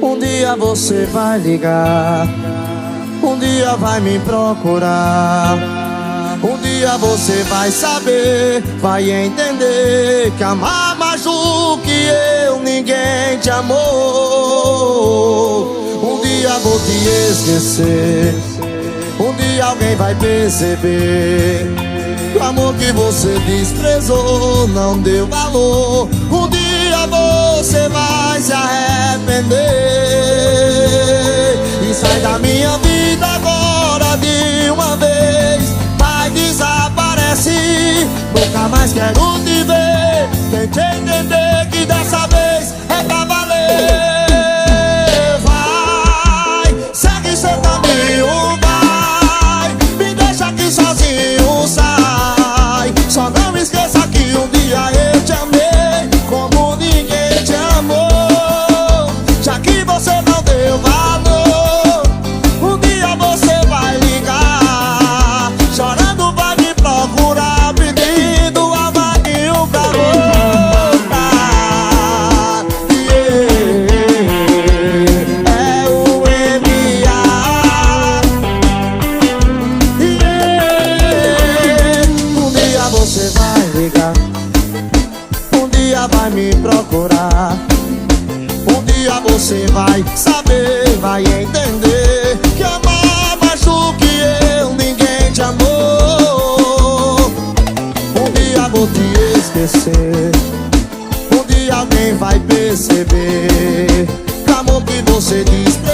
Um dia você vai ligar, um dia vai me procurar. Um dia você vai saber, vai entender que amar mais do que eu, ninguém te amou. Um dia vou te esquecer, um dia alguém vai perceber que o amor que você desprezou não deu valor. Um dia você vai se arrepender e sai da minha vida agora de uma vez. Vai, desaparece, nunca mais quero te ver. Tente entender que dessa vez é pra valer. Vai, segue seu caminho, vai, me deixa aqui sozinho, sai. Só não esqueça que um dia eu te amei como ninguém te amou. Já que você não deu valor, um dia você vai ligar, chorando vai me procurar, pedindo amarinho pra voltar. É o M.A. Um dia você vai ligar, um dia vai me procurar. Um dia você vai saber, vai entender que amar mais do que eu, ninguém te amou. Um dia vou te esquecer, um dia alguém vai perceber que o amor que você desprezou